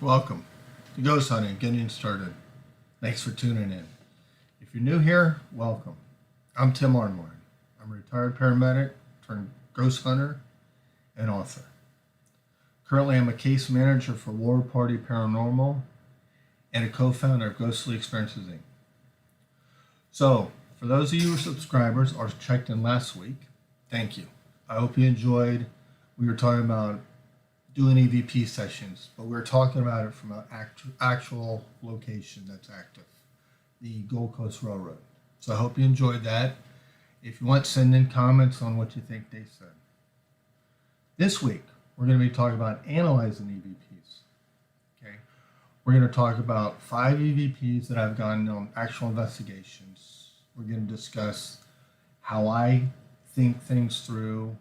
Welcome to Ghost Hunting, getting started. Thanks for tuning in. If you're new here, welcome. I'm Tim Arnwine. I'm a retired paramedic, turned ghost hunter, and author. Currently, I'm a case manager for War Party Paranormal and a co-founder of Ghostly Experiences, Inc. So, for those of you subscribers or checked in last week, thank you. I hope you enjoyed. We were talking about doing EVP sessions, but we're talking about it from an actual location that's active, the Gold Coast Railroad. So I hope you enjoyed that. If you want, send in comments on what you think they said. This week, we're going to be talking about analyzing EVPs. Okay, we're going to talk about 5 EVPs that I've gotten on actual investigations. We're going to discuss how I think things through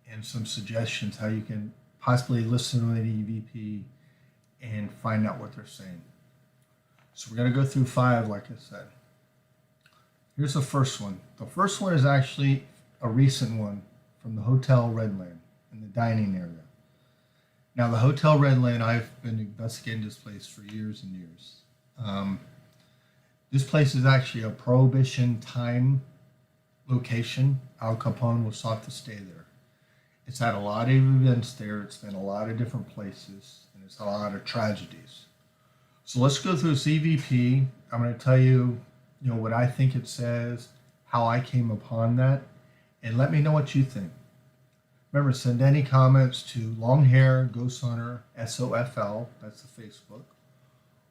and some suggestions how you can possibly listen to an EVP and find out what they're saying. So we're going to go through 5, like I said. Here's the first one. The first one is actually a recent one from the Hotel Redland in the dining area. Now, the Hotel Redland, I've been investigating this place for years and years. This place is actually a Prohibition time location. Al Capone was sought to stay there. It's had a lot of events there. It's been a lot of different places, and it's had a lot of tragedies. So let's go through this EVP. I'm going to tell you, what I think it says, how I came upon that, and let me know what you think. Remember, send any comments to Longhair Ghost Hunter SOFL, that's the Facebook,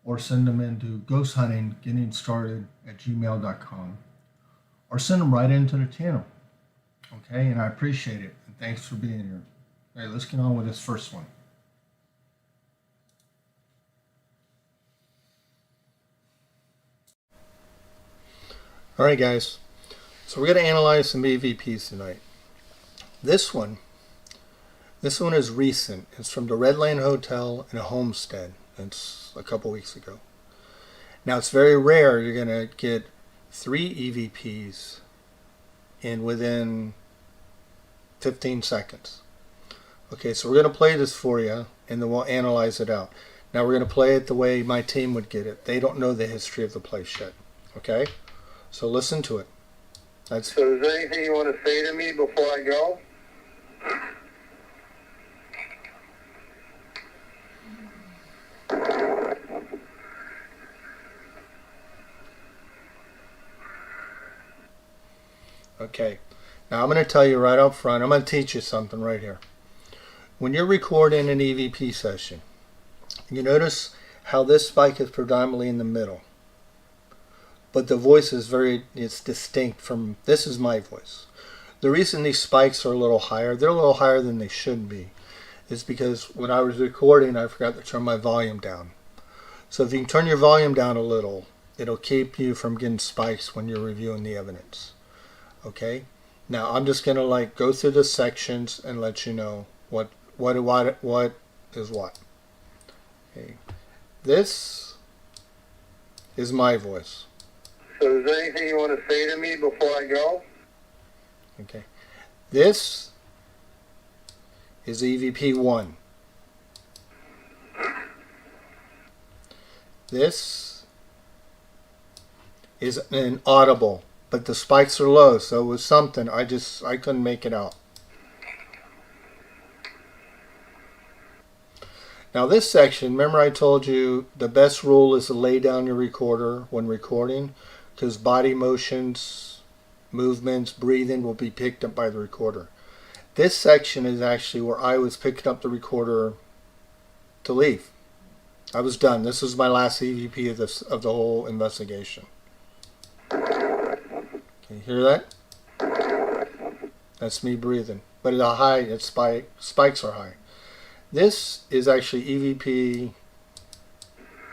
or send them into ghosthuntinggettingstarted@gmail.com, or send them right into the channel. Okay, and I appreciate it. And thanks for being here. All right, let's get on with this first one. All right, guys. So we're going to analyze some EVPs tonight. This one is recent. It's from the Redland Hotel in a homestead. It's a couple weeks ago. Now, it's very rare you're going to get 3 EVPs in within 15 seconds. Okay, so we're going to play this for you, and then we'll analyze it out. Now, we're going to play it the way my team would get it. They don't know the history of the place yet. Okay? So listen to it. So is there anything you want to say to me before I go? Okay. Now I'm going to tell you right up front, I'm going to teach you something right here. When you're recording an EVP session, you notice how this spike is predominantly in the middle. But the voice is it's distinct from, this is my voice. The reason these spikes are a little higher, they're a little higher than they should be, is because when I was recording, I forgot to turn my volume down. So if you can turn your volume down a little, it'll keep you from getting spikes when you're reviewing the evidence. Okay? Now I'm just gonna go through the sections and let you know what is what. Okay. This is my voice. So is there anything you want to say to me before I go? Okay. This is EVP 1. This is an audible, but the spikes are low, so it was something. I couldn't make it out. Now this section, remember I told you the best rule is to lay down your recorder when recording, because body motions, movements, breathing will be picked up by the recorder. This section is actually where I was picking up the recorder to leave. I was done. This was my last EVP of the whole investigation. Can you hear that? That's me breathing. But it's high. It's spikes are high. This is actually EVP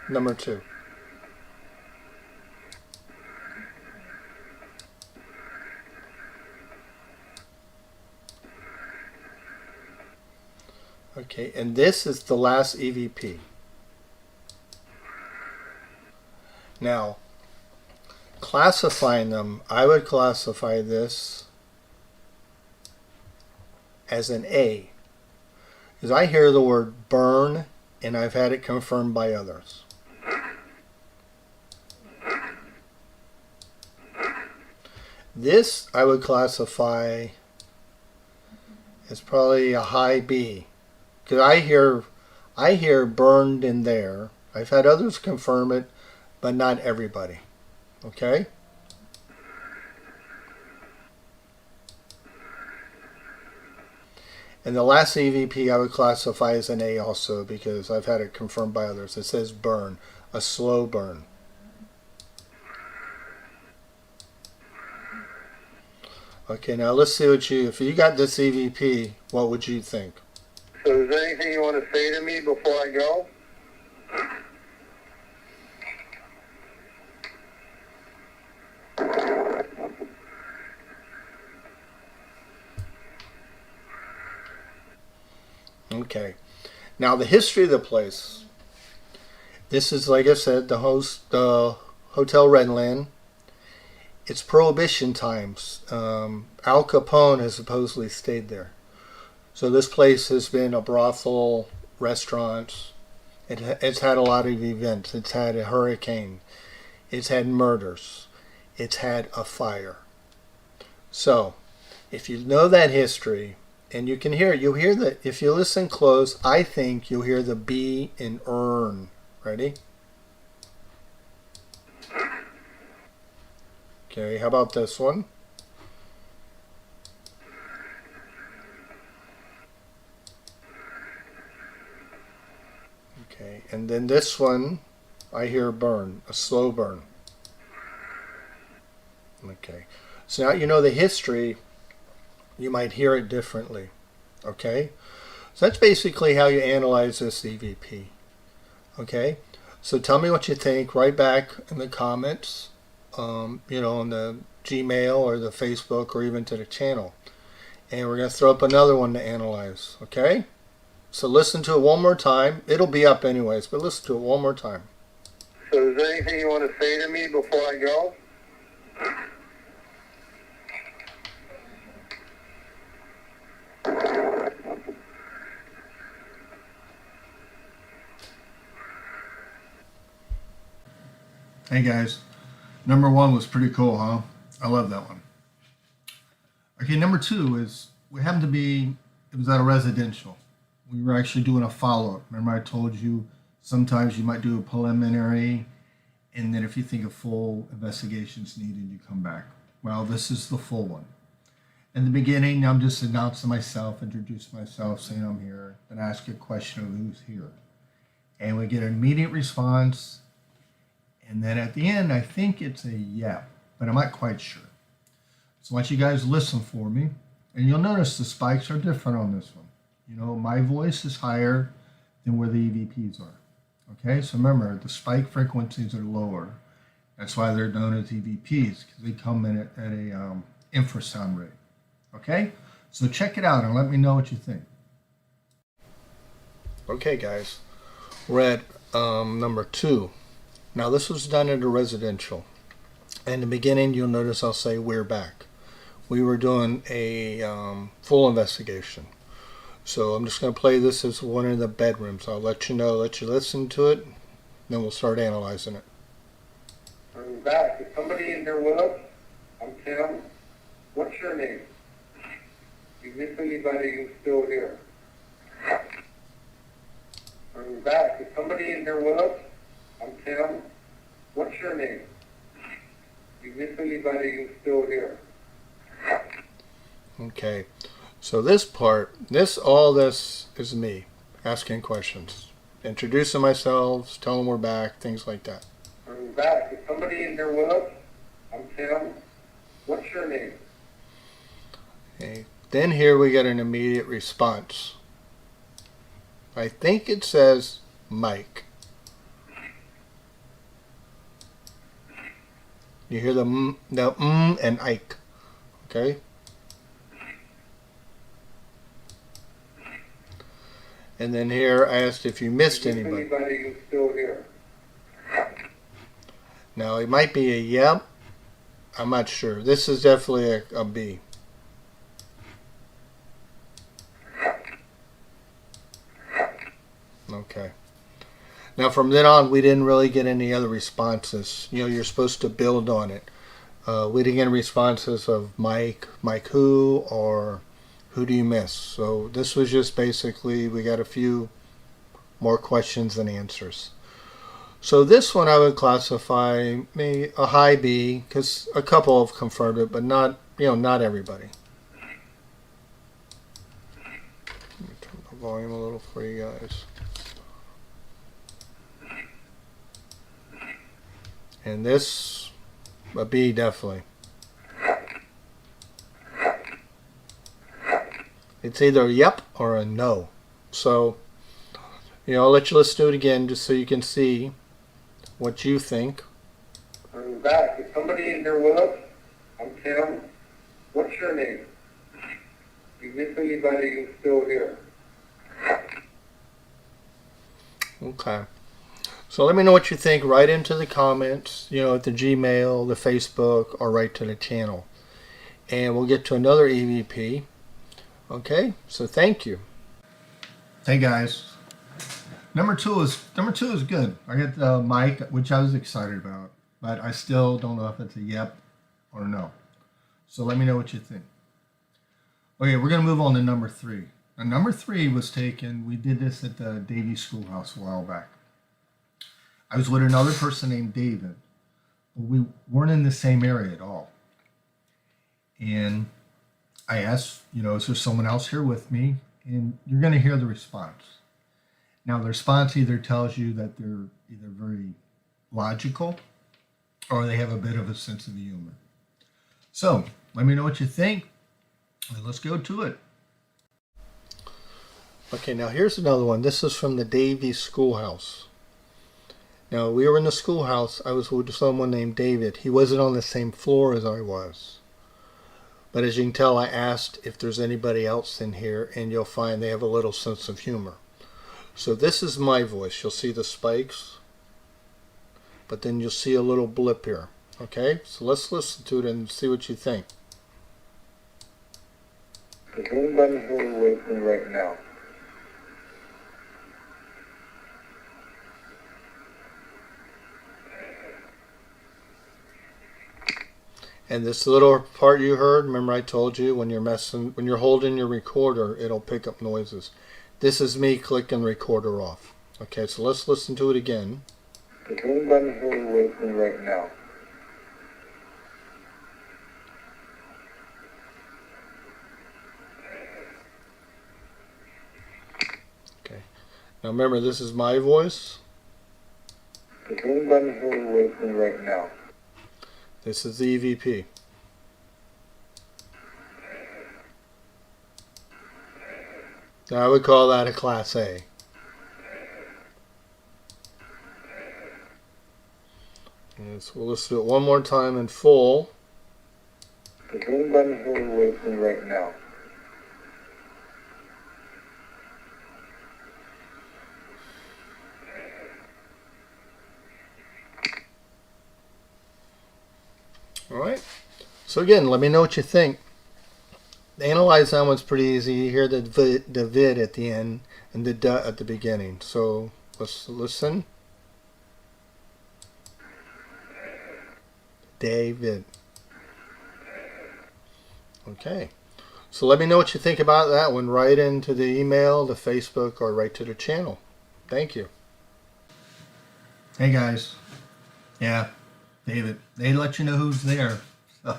number 2. Okay, and this is the last EVP. Now, classifying them, I would classify this as an A. Because I hear the word burn and I've had it confirmed by others. This I would classify as probably a high B, because I hear burned in there. I've had others confirm it, but not everybody. Okay? And the last EVP I would classify as an A also, because I've had it confirmed by others. It says burn, a slow burn. Okay, now let's see if you got this EVP, what would you think? So is there anything you want to say to me before I go? Okay. Now the history of the place. This is, like I said, the Hotel Redland. It's Prohibition times. Al Capone has supposedly stayed there. So this place has been a brothel, restaurant. It's had a lot of events. It's had a hurricane. It's had murders. It's had a fire. So, if you know that history, and you can hear it, you'll hear that. If you listen close, I think you'll hear the B in earn. Ready? Okay, how about this one? Okay, and then this one, I hear burn, a slow burn. Okay, so now you know the history, you might hear it differently. Okay, so that's basically how you analyze this EVP. Okay, so tell me what you think. Write back in the comments. On the Gmail or the Facebook or even to the channel. And we're going to throw up another one to analyze. Okay? So listen to it one more time. It'll be up anyways, but listen to it one more time. So is there anything you want to say to me before I go? Hey guys, number 1 was pretty cool, huh? I love that one. Okay, number 2 is it was at a residential. We were actually doing a follow-up. Remember I told you sometimes you might do a preliminary, and then if you think a full investigation's needed, you come back. Well, this is the full one. In the beginning, I'm just announcing myself, introducing myself, saying I'm here, then ask a question of who's here. And we get an immediate response. And then at the end, I think it's a yeah, but I'm not quite sure. So I want you guys to listen for me. And you'll notice the spikes are different on this one. My voice is higher than where the EVPs are. Okay, so remember, the spike frequencies are lower. That's why they're known as EVPs, because they come in at a infrasound rate. Okay, so check it out and let me know what you think. Okay, guys, we're at number 2. Now this was done at a residential. In the beginning, you'll notice I'll say we're back. We were doing a full investigation. So I'm just going to play this as one of the bedrooms. I'll let you listen to it, then we'll start analyzing it. I'm back. Is somebody in there with us? I'm Tim. What's your name? Is this anybody who's still here? I'm back. Is somebody in there with us? I'm Tim. What's your name? Is this anybody who's still here? Okay, so this part, all this is me asking questions, introducing myself, telling we're back, things like that. I'm back. Is somebody in there with us? I'm Tim. What's your name? Okay, then here we get an immediate response. I think it says Mike. You hear the and Ike, okay? And then here I asked if you missed anybody. Anybody who's still here? Now it might be a yep. I'm not sure. This is definitely a B. Okay. Now, from then on, we didn't really get any other responses. You know, you're supposed to build on it. We didn't get responses of Mike who, or who do you miss? So this was just basically, we got a few more questions than answers. So this one I would classify maybe a high B, because a couple have confirmed it, but not, not everybody. Let me turn the volume a little for you guys. And this, a B definitely. It's either a yep or a no. So, I'll let you listen to it again just so you can see what you think. I'm back. Is somebody in here with us? I'm Tim. What's your name? Is this anybody who's still here? Okay. So let me know what you think. Write into the comments, at the Gmail, the Facebook, or right to the channel. And we'll get to another EVP. Okay, so thank you. Hey guys, number two is good. I got the mic, which I was excited about, but I still don't know if it's a yep or no. So let me know what you think. Okay, we're gonna move on to number 3. Now, number 3 was taken. We did this at the Davie Schoolhouse a while back. I was with another person named David, but we weren't in the same area at all. And I asked, is there someone else here with me? And you're going to hear the response. Now, the response either tells you that they're either very logical or they have a bit of a sense of humor. So, let me know what you think, and let's go to it. Okay, now here's another one. This is from the Davie Schoolhouse. Now, we were in the schoolhouse. I was with someone named David. He wasn't on the same floor as I was. But as you can tell, I asked if there's anybody else in here, and you'll find they have a little sense of humor. So this is my voice. You'll see the spikes, but then you'll see a little blip here. Okay, so let's listen to it and see what you think. Is anybody here with me right now? And this little part you heard, remember I told you when you're holding your recorder, it'll pick up noises. This is me clicking the recorder off. Okay, so let's listen to it again. Is anybody here with me right now? Okay. Now remember, this is my voice. Is anybody here with me right now? This is the EVP. Now I would call that a Class A. Yes, we'll listen to it one more time in full. Is anybody here with me right now? Alright, so again, let me know what you think. The analyze that one's pretty easy. You hear the vid at the end and the duh at the beginning. So let's listen. David. Okay, so let me know what you think about that one. Write into the email, the Facebook, or right to the channel. Thank you. Hey guys, yeah, David. They let you know who's there. So,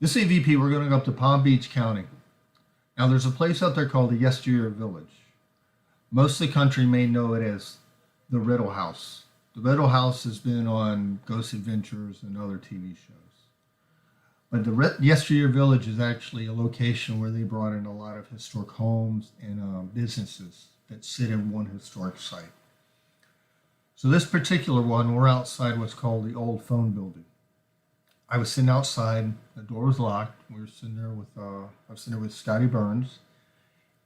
this EVP, we're going to go up to Palm Beach County. Now, there's a place out there called the Yesteryear Village. Most of the country may know it as the Riddle House. The Riddle House has been on Ghost Adventures and other TV shows. But the Yesteryear Village is actually a location where they brought in a lot of historic homes and businesses that sit in one historic site. So this particular one, we're outside what's called the old phone building. I was sitting outside, the door was locked. We were sitting there with, I was sitting there with Scotty Burns,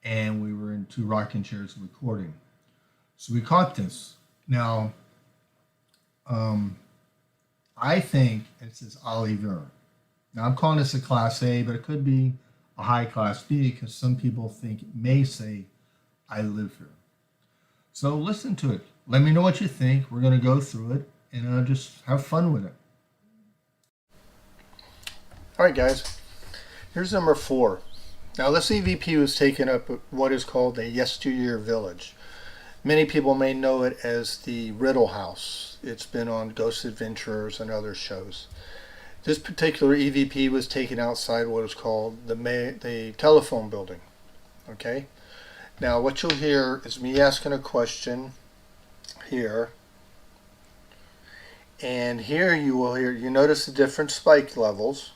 and we were in 2 rocking chairs recording. So we caught this. Now, I think it says Oliver. Now I'm calling this a Class A, but it could be a high Class B because some people think it may say I live here. So listen to it. Let me know what you think. We're going to go through it and just have fun with it. All right, guys. Here's number 4. Now, this EVP was taken up at what is called a yesteryear village. Many people may know it as the Riddle House. It's been on Ghost Adventurers and other shows. This particular EVP was taken outside what is called the telephone building. Okay? Now, what you'll hear is me asking a question here. And here you will hear, you notice the different spike levels.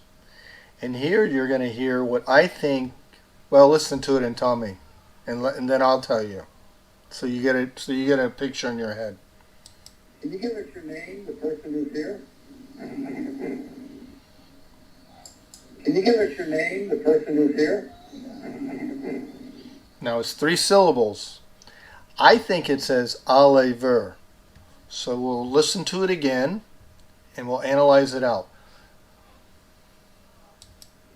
And here you're going to hear what I think, well, listen to it and tell me. And then I'll tell you. So you get a picture in your head. Can you give us your name, the person who's here? Can you give us your name, the person who's here? Now it's 3 syllables. I think it says Oliver. So we'll listen to it again and we'll analyze it out.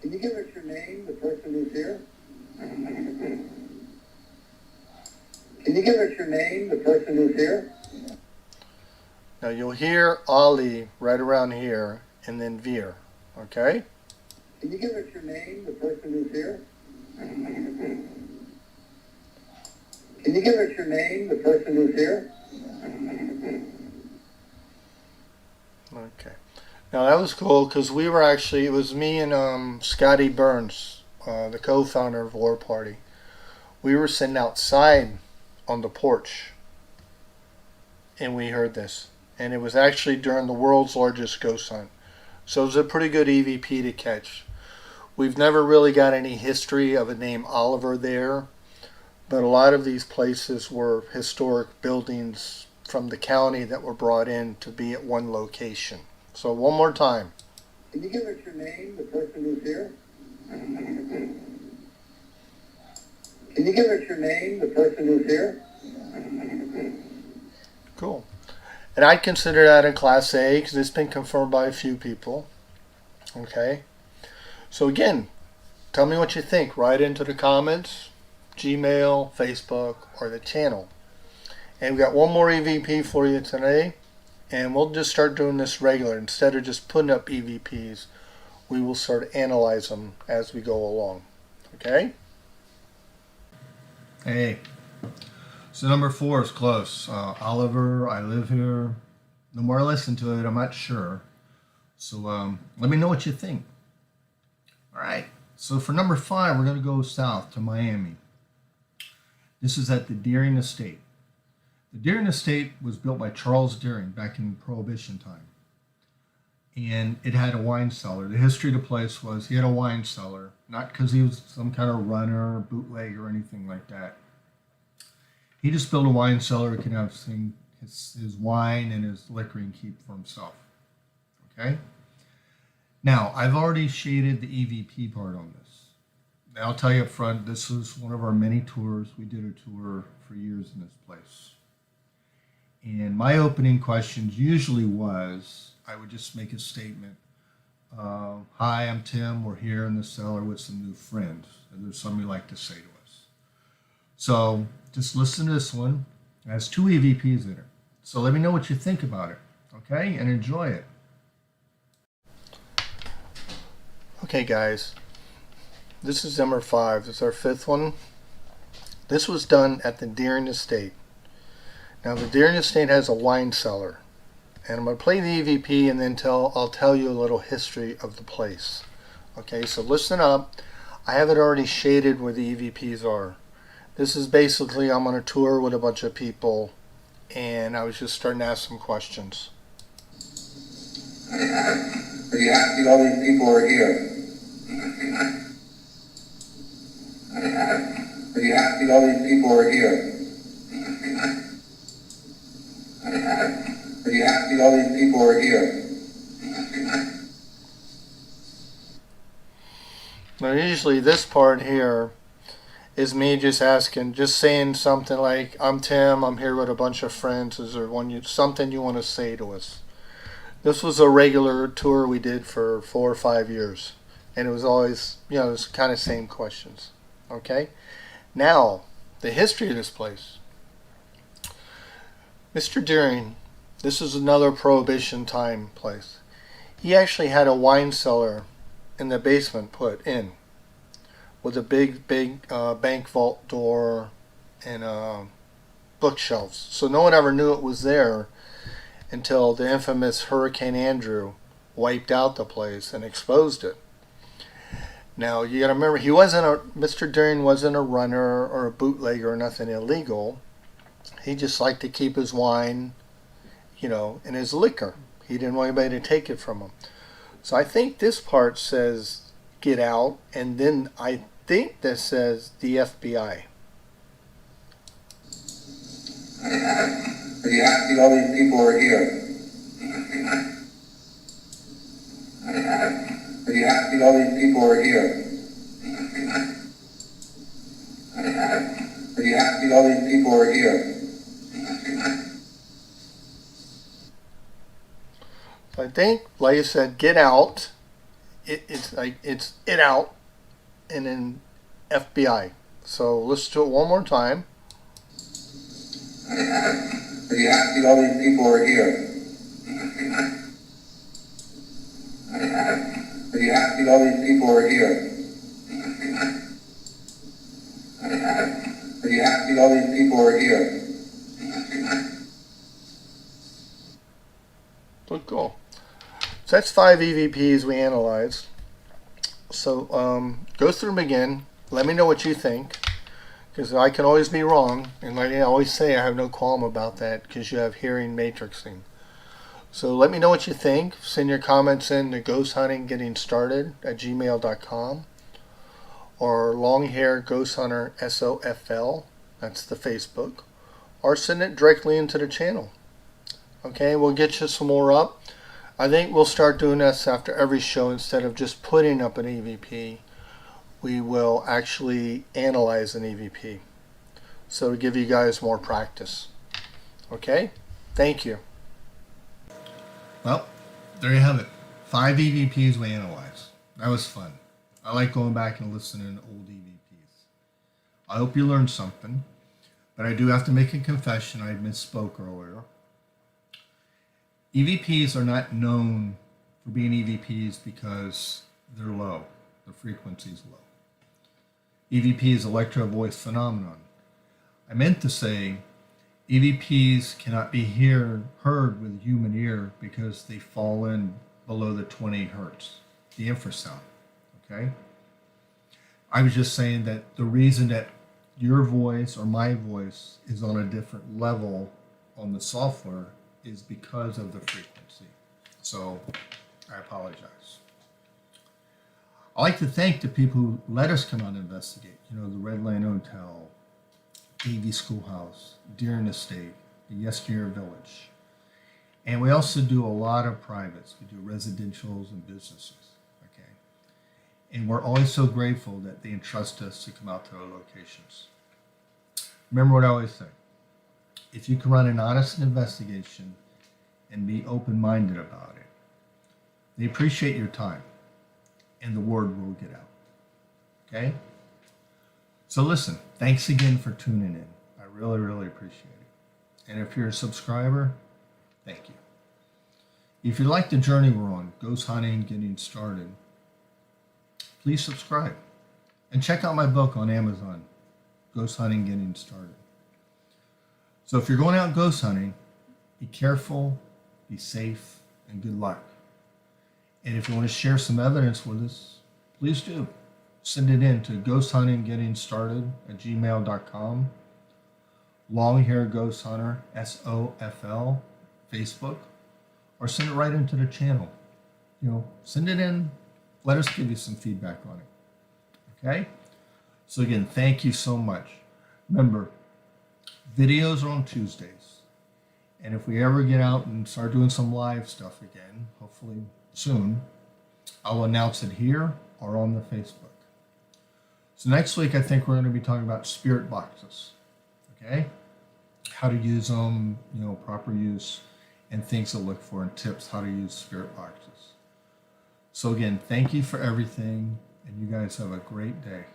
Can you give us your name, the person who's here? Can you give us your name, the person who's here? Now you'll hear Ollie right around here and then Veer. Okay? Can you give us your name, the person who's here? Can you give us your name, the person who's here? Okay. Now that was cool because we were actually, it was me and Scotty Burns, the co-founder of War Party. We were sitting outside on the porch and we heard this. And it was actually during the world's largest ghost hunt. So it was a pretty good EVP to catch. We've never really got any history of a name Oliver there, but a lot of these places were historic buildings from the county that were brought in to be at one location. So one more time. Can you give us your name, the person who's here? Can you give us your name, the person who's here? Cool. And I'd consider that a Class A because it's been confirmed by a few people. Okay. So again, tell me what you think. Write into the comments, Gmail, Facebook, or the channel. And we got one more EVP for you today. And we'll just start doing this regular. Instead of just putting up EVPs, we will start to analyze them as we go along. Okay? Hey. So number 4 is close. Oliver, I live here. The more I listen to it, I'm not sure. So let me know what you think. All right. So for number 5, we're going to go south to Miami. This is at the Deering Estate. The Deering Estate was built by Charles Deering back in Prohibition time. And it had a wine cellar. The history of the place was he had a wine cellar, not because he was some kind of runner or bootleg or anything like that. He just built a wine cellar. He could have his wine and his liquor and keep for himself. Okay? Now, I've already shaded the EVP part on this. Now, I'll tell you up front, this was one of our many tours. We did a tour for years in this place. And my opening questions usually was, I would just make a statement. Hi, I'm Tim. We're here in the cellar with some new friends. And there's something we like to say to us. So just listen to this one. It has 2 EVPs in it. So let me know what you think about it. Okay? And enjoy it. Okay, guys. This is number 5. This is our 5th one. This was done at the Deering Estate. Now, the Deering Estate has a wine cellar. And I'm going to play the EVP and then I'll tell you a little history of the place. Okay, so listen up. I have it already shaded where the EVPs are. This is basically, I'm on a tour with a bunch of people and I was just starting to ask some questions. Are you happy all these people are here? Are you happy all these people are here? Are you happy all these people are here? Now usually this part here is me just saying something like, I'm Tim, I'm here with a bunch of friends. Is there something you want to say to us? This was a regular tour we did for 4 or 5 years. And it was always, it's kind of same questions. Okay? Now, the history of this place. Mr. Deering, this is another Prohibition time place. He actually had a wine cellar in the basement put in with a big bank vault door and bookshelves. So no one ever knew it was there until the infamous Hurricane Andrew wiped out the place and exposed it. Now you got to remember, Mr. Deering wasn't a runner or a bootlegger or nothing illegal. He just liked to keep his wine, and his liquor. He didn't want anybody to take it from him. So I think this part says get out, and then I think this says the FBI. Are you happy all these people are here? Are you happy all these people are here? Are you happy all these people are here? I think, like I said, get out. It's it out, and then FBI. So let's do it one more time. Are you happy all these people are here? Are you happy all these people are here? Are you happy all these people are here? Look cool. So that's 5 EVPs we analyzed. So go through them again. Let me know what you think, because I can always be wrong, and like I always say, I have no qualm about that because you have hearing matrixing. So let me know what you think. Send your comments in to ghosthuntinggetingstarted@gmail.com or longhairghosthunter.SOFL. That's the Facebook. Or send it directly into the channel. Okay, we'll get you some more up. I think we'll start doing this after every show. Instead of just putting up an EVP, we will actually analyze an EVP. So to give you guys more practice. Okay, thank you. Well, there you have it. 5 EVPs we analyzed. That was fun. I like going back and listening to old EVPs. I hope you learned something, but I do have to make a confession. I misspoke earlier. EVPs are not known for being EVPs because they're low. The frequency is low. EVP is electro voice phenomenon. I meant to say EVPs cannot be heard with human ear because they fall in below the 20 hertz, the infrasound. Okay? I was just saying that the reason that your voice or my voice is on a different level on the software is because of the frequency. So I apologize. I'd like to thank the people who let us come out and investigate. The Red Lane Hotel, AV Schoolhouse, Deering Estate, the Yesteryear Village. And we also do a lot of privates. We do residentials and businesses. Okay. And we're always so grateful that they entrust us to come out to our locations. Remember what I always say. If you can run an honest investigation and be open-minded about it, they appreciate your time, and the word will get out. Okay? So listen, thanks again for tuning in. I really, really appreciate it. And if you're a subscriber, thank you. If you like the journey we're on, Ghost Hunting Getting Started, please subscribe. And check out my book on Amazon, Ghost Hunting Getting Started. So if you're going out ghost hunting, be careful, be safe, and good luck. And if you want to share some evidence with us, please do. Send it in to ghosthuntinggetingstarted@gmail.com, Longhair Ghost Hunter, SOFL, Facebook, or send it right into the channel. Send it in. Let us give you some feedback on it. Okay? So again, thank you so much. Remember, videos are on Tuesdays. And if we ever get out and start doing some live stuff again, hopefully soon, I'll announce it here or on the Facebook. So next week, I think we're going to be talking about spirit boxes. Okay? How to use them, proper use, and things to look for, and tips how to use spirit boxes. So again, thank you for everything, and you guys have a great day.